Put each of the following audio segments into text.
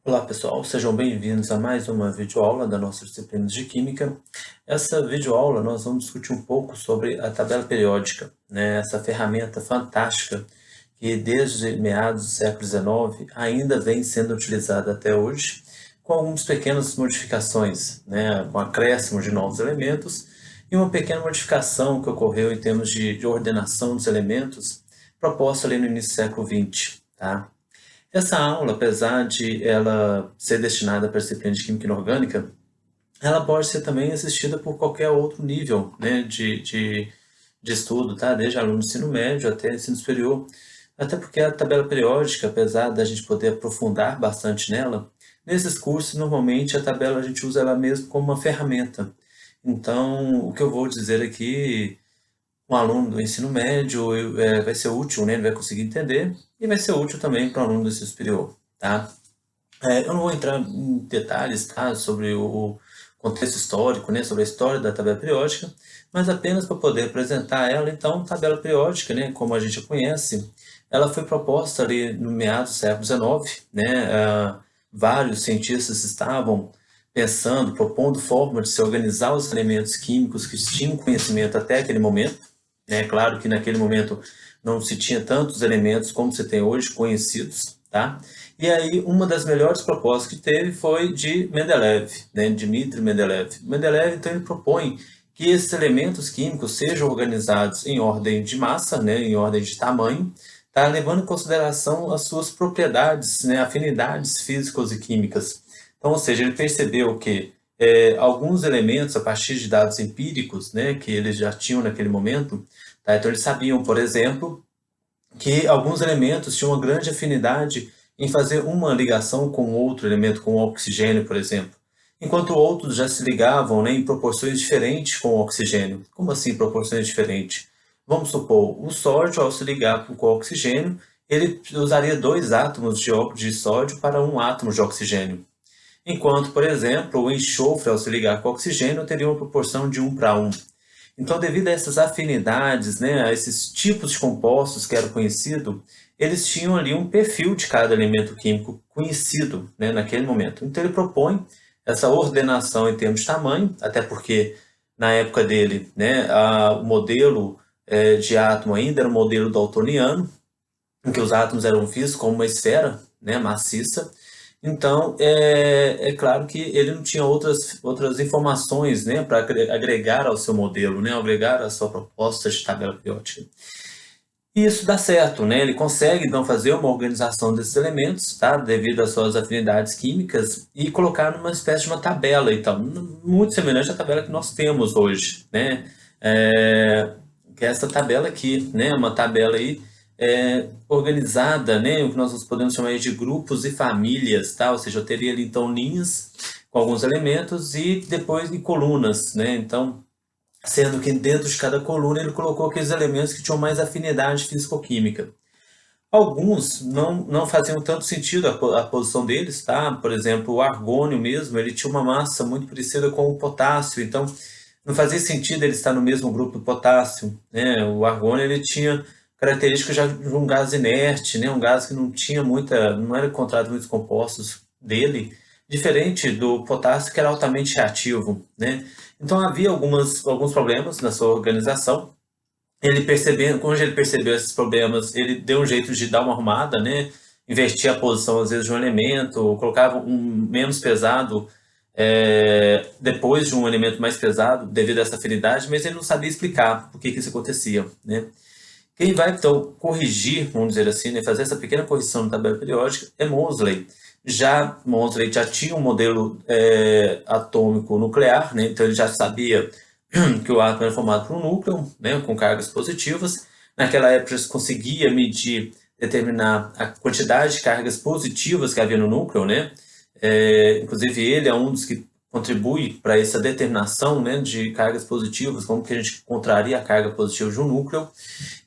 Olá pessoal, sejam bem-vindos a mais uma videoaula da nossa disciplina de Química. Essa videoaula nós vamos discutir um pouco sobre a tabela periódica, né? Essa ferramenta fantástica que desde meados do século XIX ainda vem sendo utilizada até hoje, com algumas pequenas modificações, né? Com acréscimo de novos elementos e uma pequena modificação que ocorreu em termos de ordenação dos elementos proposta ali no início do século XX, tá? Essa aula, apesar de ela ser destinada para a disciplina de Química Inorgânica, ela pode ser também assistida por qualquer outro nível, né, de estudo, tá? Desde aluno do ensino médio até ensino superior. Até porque a tabela periódica, apesar da gente poder aprofundar bastante nela, nesses cursos, normalmente, a tabela a gente usa ela mesmo como uma ferramenta. Então, o que eu vou dizer aqui um aluno do ensino médio vai ser útil, né? Ele vai conseguir entender e vai ser útil também para o aluno do ensino superior, tá? Eu não vou entrar em detalhes, tá, sobre o contexto histórico, né, sobre a história da tabela periódica, mas apenas para poder apresentar ela. Então, tabela periódica, né, como a gente a conhece, ela foi proposta ali no meados do século XIX, né, vários cientistas estavam pensando, propondo formas de se organizar os elementos químicos que tinham conhecimento até aquele momento, né, claro que naquele momento não se tinha tantos elementos como se tem hoje conhecidos, tá? E aí, uma das melhores propostas que teve foi de Mendeleev, né, Dmitri Mendeleev. Mendeleev, então, ele propõe que esses elementos químicos sejam organizados em ordem de massa, né, em ordem de tamanho, tá, levando em consideração as suas propriedades, né, afinidades físicas e químicas. Então, ou seja, ele percebeu que alguns elementos, a partir de dados empíricos, né, que eles já tinham naquele momento, tá, então eles sabiam, por exemplo, que alguns elementos tinham uma grande afinidade em fazer uma ligação com outro elemento, com o oxigênio, por exemplo, enquanto outros já se ligavam, né, em proporções diferentes com o oxigênio. Como assim proporções diferentes? Vamos supor, o sódio, ao se ligar com o oxigênio, ele usaria dois átomos de sódio para um átomo de oxigênio. Enquanto, por exemplo, o enxofre, ao se ligar com o oxigênio, teria uma proporção de 1 para 1. Então, devido a essas afinidades, né, a esses tipos de compostos que eram conhecidos, eles tinham ali um perfil de cada elemento químico conhecido, né, naquele momento. Então, ele propõe essa ordenação em termos de tamanho, até porque na época dele, né, o modelo de átomo ainda era o modelo daltoniano, em que os átomos eram vistos como uma esfera, né, maciça. Então, é claro que ele não tinha outras informações, né, para agregar ao seu modelo, né, agregar à sua proposta de tabela periódica. E isso dá certo, né? Ele consegue então fazer uma organização desses elementos, tá? Devido às suas afinidades químicas e colocar numa espécie de uma tabela, então, muito semelhante à tabela que nós temos hoje, né? Que é essa tabela aqui, né? Uma tabela aí organizada, né? O que nós podemos chamar de grupos e famílias, tá? Ou seja, eu teria ali então linhas com alguns elementos e depois em colunas, né? Então, sendo que dentro de cada coluna ele colocou aqueles elementos que tinham mais afinidade físico-química. Alguns não faziam tanto sentido a posição deles, tá? Por exemplo, o argônio mesmo, ele tinha uma massa muito parecida com o potássio, então não fazia sentido ele estar no mesmo grupo do potássio, né? O argônio ele tinha características já de um gás inerte, né? Um gás que não era encontrado muitos compostos dele, diferente do potássio que era altamente reativo, né? Então havia alguns problemas na sua organização. Quando ele percebeu esses problemas, ele deu um jeito de dar uma arrumada, né? Invertir a posição, às vezes, de um elemento, colocava um menos pesado depois de um elemento mais pesado, devido a essa afinidade, mas ele não sabia explicar por que isso acontecia, né? Quem vai, então, corrigir, vamos dizer assim, né, fazer essa pequena correção na tabela periódica é Moseley. Já Moseley já tinha um modelo atômico nuclear, né, então ele já sabia que o átomo era formado por um núcleo, né, com cargas positivas. Naquela época já se conseguia medir, determinar a quantidade de cargas positivas que havia no núcleo, né? Inclusive ele é um dos que contribui para essa determinação, né, de cargas positivas, como que a gente encontraria a carga positiva de um núcleo.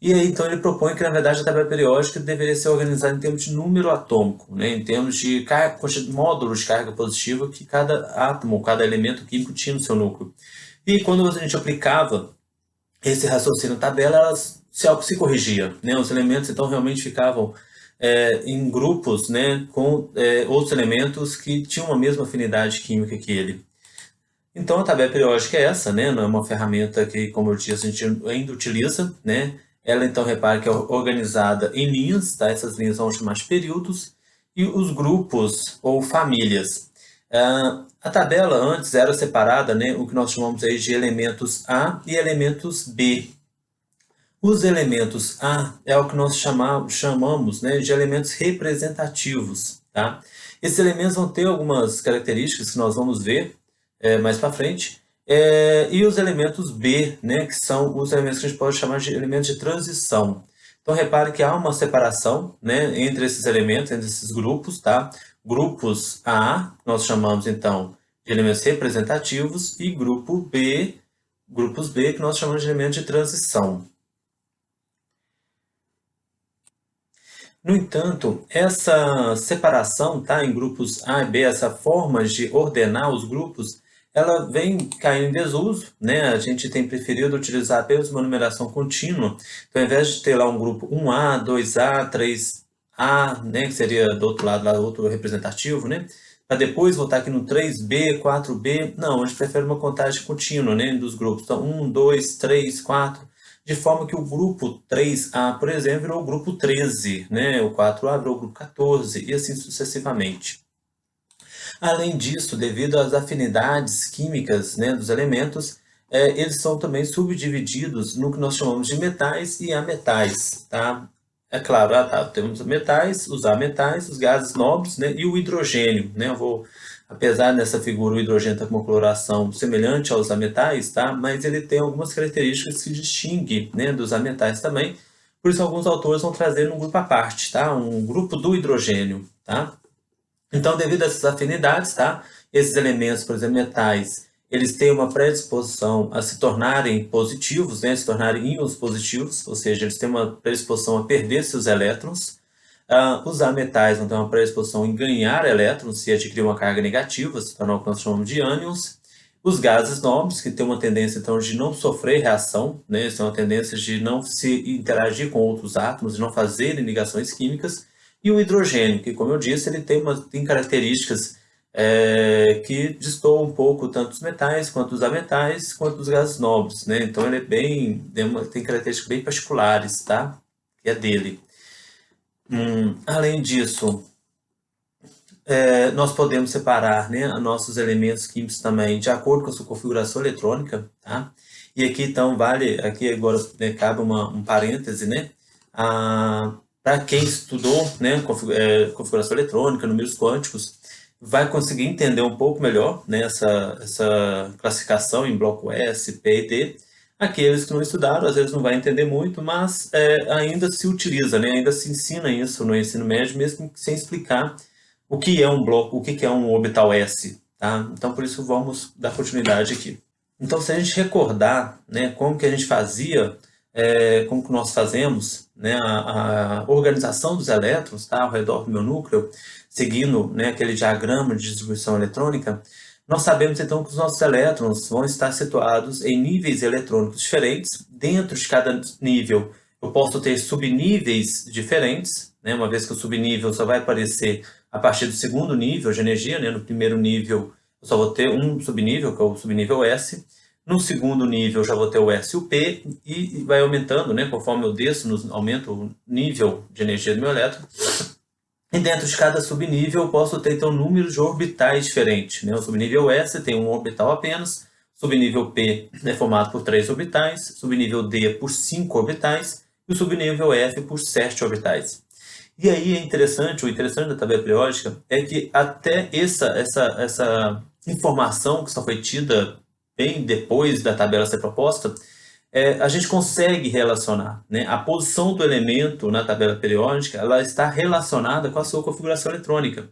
E aí, então, ele propõe que, na verdade, a tabela periódica deveria ser organizada em termos de número atômico, né? Em termos de módulos de carga positiva que cada átomo, cada elemento químico tinha no seu núcleo. E quando a gente aplicava esse raciocínio na tabela, elas se corrigia, né? Os elementos, então, realmente ficavam em grupos, né, com outros elementos que tinham a mesma afinidade química que ele. Então, a tabela periódica é essa, né? Não é uma ferramenta que, como eu disse, a gente ainda utiliza, né? Ela, então, repare que é organizada em linhas, tá? Essas linhas vão chamar de períodos, e os grupos ou famílias. A tabela antes era separada, né? O que nós chamamos aí de elementos A e elementos B. Os elementos A é o que nós chamamos, né, de elementos representativos, tá? Esses elementos vão ter algumas características que nós vamos ver mais para frente, e os elementos B, né, que são os elementos que a gente pode chamar de elementos de transição. Então, repare que há uma separação, né, entre esses elementos, entre esses grupos, tá? Grupos A, nós chamamos, então, de elementos representativos, e grupos B, que nós chamamos de elementos de transição. No entanto, essa separação, tá, em grupos A e B, essa forma de ordenar os grupos, ela vem caindo em desuso, né? A gente tem preferido utilizar apenas uma numeração contínua. Então, ao invés de ter lá um grupo 1A, 2A, 3A, né, que seria do outro lado, lá outro representativo, né? Para depois voltar aqui no 3B, 4B, não, a gente prefere uma contagem contínua, né, dos grupos. Então, 1, 2, 3, 4, de forma que o grupo 3A, por exemplo, virou o grupo 13, né? O 4A virou o grupo 14, e assim sucessivamente. Além disso, devido às afinidades químicas, né, dos elementos, eles são também subdivididos no que nós chamamos de metais e ametais, tá? É claro, temos metais, os ametais, os gases nobres, né, e o hidrogênio, né? Apesar dessa figura, o hidrogênio está com uma coloração semelhante aos ametais, tá? Mas ele tem algumas características que distinguem, né, dos ametais também. Por isso, alguns autores vão trazer um grupo à parte, tá? Um grupo do hidrogênio, tá? Então, devido a essas afinidades, tá? Esses elementos, por exemplo, metais, eles têm uma predisposição a se tornarem positivos, né? Se tornarem íons positivos, ou seja, eles têm uma predisposição a perder seus elétrons. Os ametais vão ter uma predisposição em ganhar elétrons e adquirir uma carga negativa, se tornar o que nós chamamos de ânions. Os gases nobres, que têm uma tendência, então, de não sofrer reação, né? Eles têm uma tendência de não se interagir com outros átomos, de não fazerem ligações químicas. E o hidrogênio, que, como eu disse, ele tem características que destoam um pouco tanto dos metais, quanto dos ametais, quanto dos gases nobres, né? Então, ele tem características bem particulares, tá? Que é dele. Além disso, nós podemos separar, né, nossos elementos químicos também de acordo com a sua configuração eletrônica, tá? E aqui, então, aqui agora, né, cabe um parêntese, né? Para quem estudou, né, configuração eletrônica, números quânticos, vai conseguir entender um pouco melhor, né, essa classificação em bloco S, P e D. Aqueles que não estudaram, às vezes não vai entender muito, mas ainda se utiliza, né, ainda se ensina isso no ensino médio, mesmo sem explicar o que é um bloco, o que é um orbital S, tá? Então, por isso, vamos dar continuidade aqui. Então, se a gente recordar, né, como que a gente fazia, como que nós fazemos, né, a organização dos elétrons, tá, ao redor do meu núcleo, seguindo, né, aquele diagrama de distribuição eletrônica, nós sabemos então que os nossos elétrons vão estar situados em níveis eletrônicos diferentes. Dentro de cada nível, eu posso ter subníveis diferentes, né, uma vez que o subnível só vai aparecer a partir do segundo nível de energia, né, no primeiro nível eu só vou ter um subnível, que é o subnível S. No segundo nível, já vou ter o S e o P, e vai aumentando, né? Conforme eu desço, aumenta o nível de energia do meu elétron. E dentro de cada subnível, eu posso ter, então, números de orbitais diferentes, né? O subnível S tem um orbital apenas, subnível P é formado por 3 orbitais, subnível D por 5 orbitais, e o subnível F por 7 orbitais. E aí o interessante da tabela periódica é que até essa informação que só foi tida bem depois da tabela ser proposta, a gente consegue relacionar, né? A posição do elemento na tabela periódica, ela está relacionada com a sua configuração eletrônica.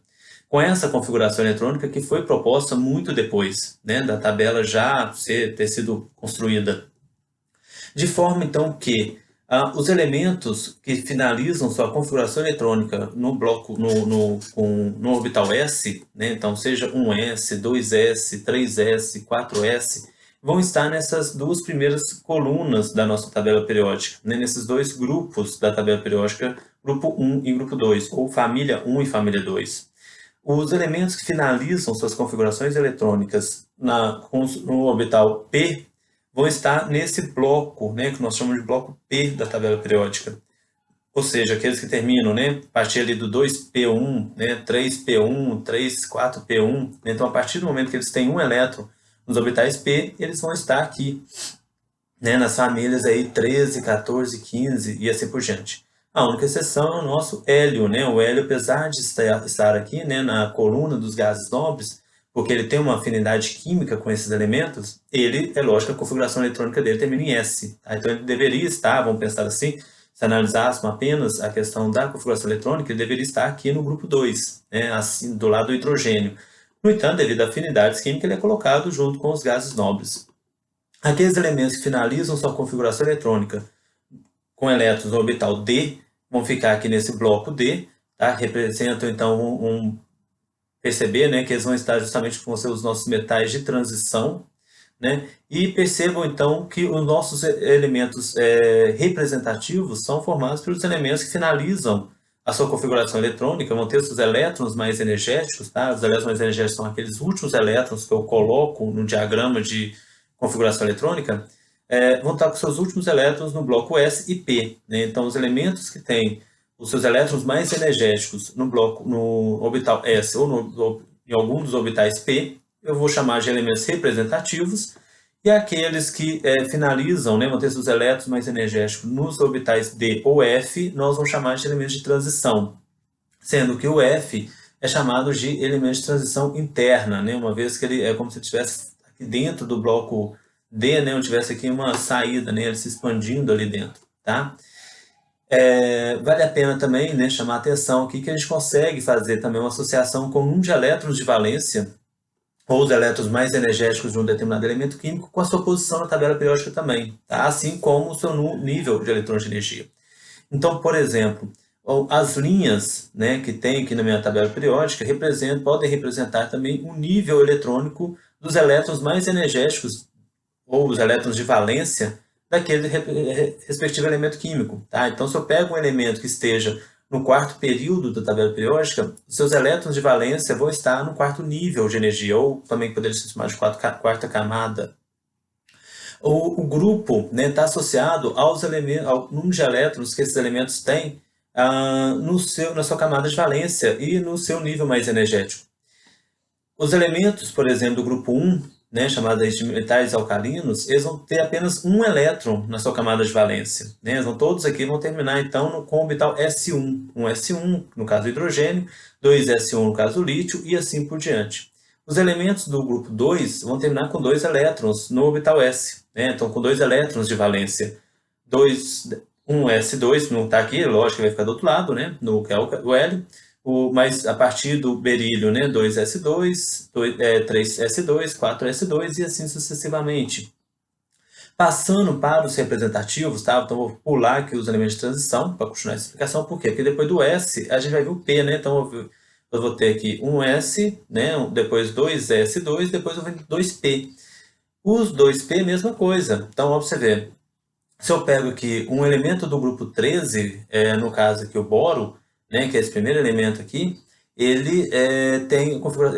Com essa configuração eletrônica que foi proposta muito depois, né, da tabela já ter sido construída. De forma, então, que os elementos que finalizam sua configuração eletrônica no bloco, no orbital S, né, então seja 1s, 2s, 3s, 4s, vão estar nessas primeiras colunas da nossa tabela periódica, né, nesses dois grupos da tabela periódica, grupo 1 e grupo 2, ou família 1 e família 2. Os elementos que finalizam suas configurações eletrônicas no orbital P vão estar nesse bloco, né, que nós chamamos de bloco P da tabela periódica. Ou seja, aqueles que terminam, né, a partir ali do 2p1, né, 3p1, 3, 4p1. Então, a partir do momento que eles têm um elétron nos orbitais P, eles vão estar aqui, né, nas famílias aí 13, 14, 15 e assim por diante. A única exceção é o nosso hélio, né? O hélio, apesar de estar aqui, né, na coluna dos gases nobres, porque ele tem uma afinidade química com esses elementos, ele, é lógico, a configuração eletrônica dele termina em S. Tá? Então, ele deveria estar, vamos pensar assim, se analisássemos apenas a questão da configuração eletrônica, ele deveria estar aqui no grupo 2, né, assim, do lado do hidrogênio. No entanto, devido a afinidades químicas, ele é colocado junto com os gases nobres. Aqueles elementos que finalizam sua configuração eletrônica com elétrons no orbital D vão ficar aqui nesse bloco D, tá? Representam então perceber, né, que eles vão estar justamente com os nossos metais de transição, né? E percebam então que os nossos elementos representativos são formados pelos elementos que finalizam a sua configuração eletrônica, vão ter seus elétrons mais energéticos, tá? Os elétrons mais energéticos são aqueles últimos elétrons que eu coloco no diagrama de configuração eletrônica, vão estar com seus últimos elétrons no bloco S e P, né? Então, os elementos que têm os seus elétrons mais energéticos no orbital S ou em algum dos orbitais P, eu vou chamar de elementos representativos, e aqueles que finalizam, né, vão ter seus elétrons mais energéticos nos orbitais D ou F, nós vamos chamar de elementos de transição, sendo que o F é chamado de elemento de transição interna, né, uma vez que ele é como se estivesse aqui dentro do bloco D, né, onde tivesse aqui uma saída, né, ele se expandindo ali dentro, tá? Vale a pena também, né, chamar a atenção aqui que a gente consegue fazer também uma associação com o número de elétrons de valência, ou os elétrons mais energéticos de um determinado elemento químico, com a sua posição na tabela periódica também, tá? Assim como o seu nível de eletrões de energia. Então, por exemplo, as linhas, né, que tem aqui na minha tabela periódica podem representar também o nível eletrônico dos elétrons mais energéticos, ou os elétrons de valência, daquele respectivo elemento químico. Tá? Então, se eu pego um elemento que esteja no quarto período da tabela periódica, seus elétrons de valência vão estar no quarto nível de energia, ou também poderia ser chamado de quarta camada. O grupo está associado ao número de elétrons que esses elementos têm na sua camada de valência e no seu nível mais energético. Os elementos, por exemplo, do grupo 1, né, chamados de metais alcalinos, eles vão ter apenas um elétron na sua camada de valência. Né? Todos aqui vão terminar, então, com o orbital S1. Um S1, no caso do hidrogênio, 2S1 no caso do lítio, e assim por diante. Os elementos do grupo 2 vão terminar com 2 elétrons no orbital S. Né? Então, com 2 elétrons de valência. Um S2, não está aqui, lógico que vai ficar do outro lado, né? Que é o hélio. Mas a partir do berílio, né, 2S2, 3S2, 4S2 e assim sucessivamente. Passando para os representativos, tá? Então vou pular aqui os elementos de transição para continuar essa explicação. Por quê? Porque depois do S a gente vai ver o P, né? Então eu vou ter aqui um S, né? Depois 2S2, depois eu vou ter 2P. Os 2P, mesma coisa. Então, ó, pra você ver. Se eu pego aqui um elemento do grupo 13, no caso aqui o boro, né, que é esse primeiro elemento aqui, ele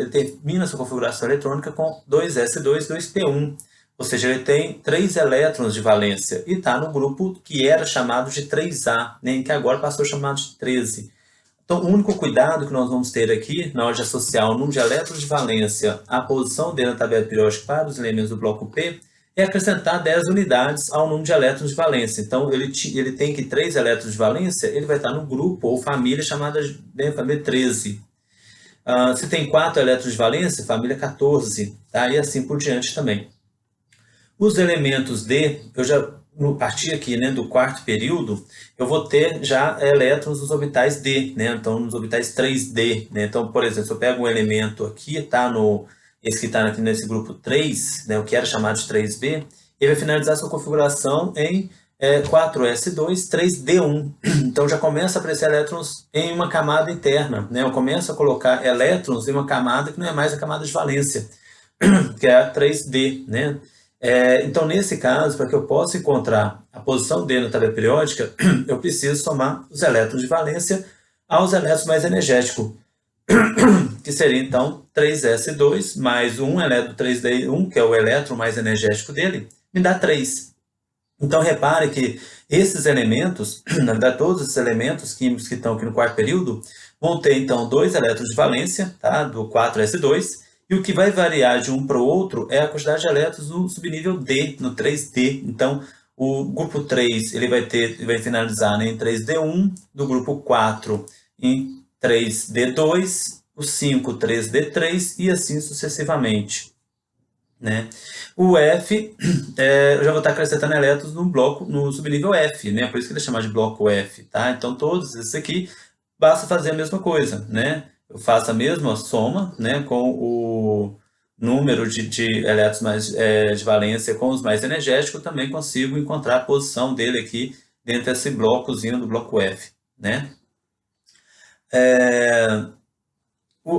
termina sua configuração eletrônica com 2S2, 2P1. Ou seja, ele tem 3 elétrons de valência e está no grupo que era chamado de 3A, né, que agora passou a chamado de 13. Então, o único cuidado que nós vamos ter aqui, na hora de associar o número de elétrons de valência à posição dele na tabela periódica para os elementos do bloco P, é acrescentar 10 unidades ao número de elétrons de valência. Então, ele tem aqui 3 elétrons de valência, ele vai estar no grupo ou família chamada de família 13. Se tem 4 elétrons de valência, família 14, tá? E assim por diante também. Os elementos D, eu já parti aqui, né, do quarto período, eu vou ter já elétrons nos orbitais D, né? Então, nos orbitais 3D. Né? Então, por exemplo, se eu pego um elemento aqui, esse que está aqui nesse grupo 3, né, o que era chamado de 3B, ele vai finalizar sua configuração em 4S2, 3D1. Então já começa a aparecer elétrons em uma camada interna. Né? Eu começo a colocar elétrons em uma camada que não é mais a camada de valência, que é a 3D. Né? Então, nesse caso, para que eu possa encontrar a posição dele na tabela periódica, eu preciso somar os elétrons de valência aos elétrons mais energéticos, que seria então 3s2 mais um elétron 3d1, que é o elétron mais energético dele, me dá 3. Então repare que esses elementos, na verdade todos esses elementos químicos que estão aqui no quarto período, vão ter então 2 elétrons de valência, tá? Do 4s2, e o que vai variar de um para o outro é a quantidade de elétrons no subnível D, no 3D. Então, o grupo 3 ele vai finalizar, né, em 3D1, do grupo 4 em 3D2, o 5 3D3 e assim sucessivamente, né? O F, eu já vou estar acrescentando elétrons no bloco, no subnível F, né? Por isso que ele é chamado de bloco F, tá? Então, todos esses aqui, basta fazer a mesma coisa, né? Eu faço a mesma soma, né, com o número de elétrons mais, de valência com os mais energéticos, eu também consigo encontrar a posição dele aqui dentro desse blocozinho do bloco F, né?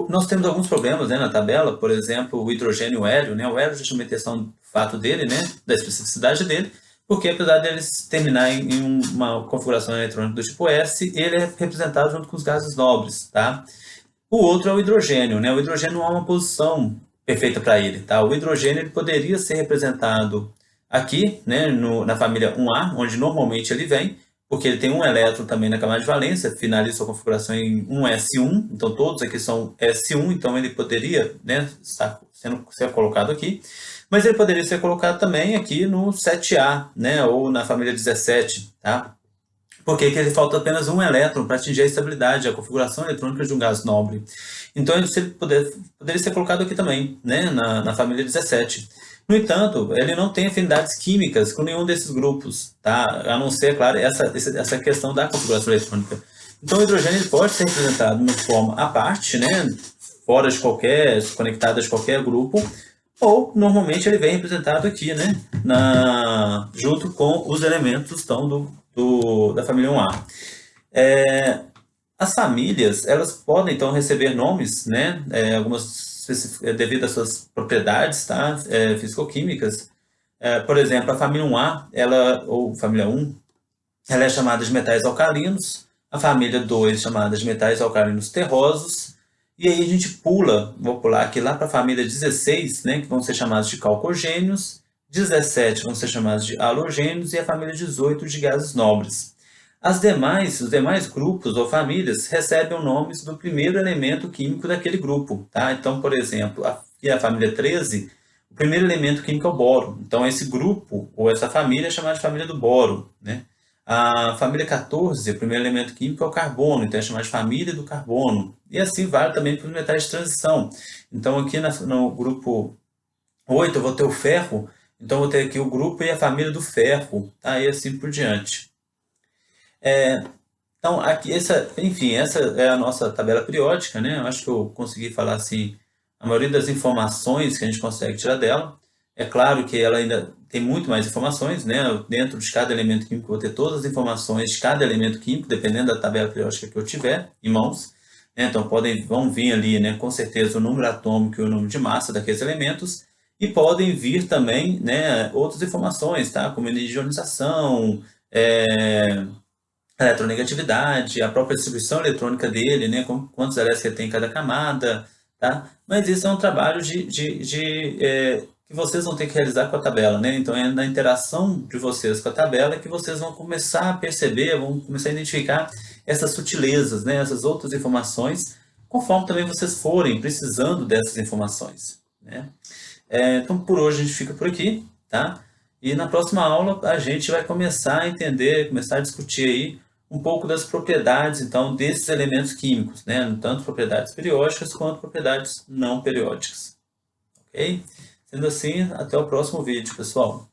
Nós temos alguns problemas, né, na tabela, por exemplo, o hidrogênio e o hélio, né? O hélio já chamei atenção do fato dele, né, da especificidade dele, porque apesar deles terminar em uma configuração eletrônica do tipo S, ele é representado junto com os gases nobres, tá? O outro é o hidrogênio, né? O hidrogênio não há uma posição perfeita para ele, tá? O hidrogênio ele poderia ser representado aqui, né, na família 1A, onde normalmente ele vem, porque ele tem um elétron também na camada de valência, finaliza sua configuração em 1s1, então todos aqui são s1, então ele poderia, né, estar ser colocado aqui, mas ele poderia ser colocado também aqui no 7A, né, ou na família 17, tá? Porque que ele falta apenas um elétron para atingir a estabilidade, a configuração eletrônica de um gás nobre. Então, ele poderia ser colocado aqui também, né, na família 17. No entanto, ele não tem afinidades químicas com nenhum desses grupos, tá? A não ser, claro, essa questão da configuração eletrônica. Então, o hidrogênio ele pode ser representado de uma forma à parte, né, fora de qualquer, conectado de qualquer grupo, ou normalmente ele vem representado aqui, né, junto com os elementos então, da família 1A. As famílias, elas podem então receber nomes, né, devido às suas propriedades, tá, físico-químicas. Por exemplo, a família 1A, ou família 1, ela é chamada de metais alcalinos, a família 2 chamada de metais alcalinos terrosos, e aí a gente vou pular aqui lá para a família 16, né, que vão ser chamados de calcogênios, 17 vão ser chamados de halogênios e a família 18 de gases nobres. Os demais grupos ou famílias recebem nomes do primeiro elemento químico daquele grupo, tá? Então, por exemplo, aqui a família 13, o primeiro elemento químico é o boro. Então, esse grupo ou essa família é chamada de família do boro, né? A família 14, o primeiro elemento químico é o carbono, então é chamada de família do carbono. E assim vale também para os metais de transição. Então, aqui no grupo 8 eu vou ter o ferro, então eu vou ter aqui o grupo e a família do ferro, tá? E assim por diante. Então, aqui, enfim, essa é a nossa tabela periódica, né? Eu acho que eu consegui falar, assim, a maioria das informações que a gente consegue tirar dela. É claro que ela ainda tem muito mais informações, né? Dentro de cada elemento químico, eu vou ter todas as informações de cada elemento químico, dependendo da tabela periódica que eu tiver em mãos, né? Então, vão vir ali, né, com certeza, o número atômico e o número de massa daqueles elementos, e podem vir também, né, outras informações, tá? Como energia de ionização, eletronegatividade, a própria distribuição eletrônica dele, né, quantos elétrons ele tem em cada camada, tá? Mas isso é um trabalho que vocês vão ter que realizar com a tabela, né? Então é na interação de vocês com a tabela que vocês vão começar a perceber, vão começar a identificar essas sutilezas, né, essas outras informações, conforme também vocês forem precisando dessas informações, né? Então por hoje a gente fica por aqui, tá? E na próxima aula a gente vai começar a entender, começar a discutir aí um pouco das propriedades, então, desses elementos químicos, né? Tanto propriedades periódicas quanto propriedades não periódicas. Ok? Sendo assim, até o próximo vídeo, pessoal.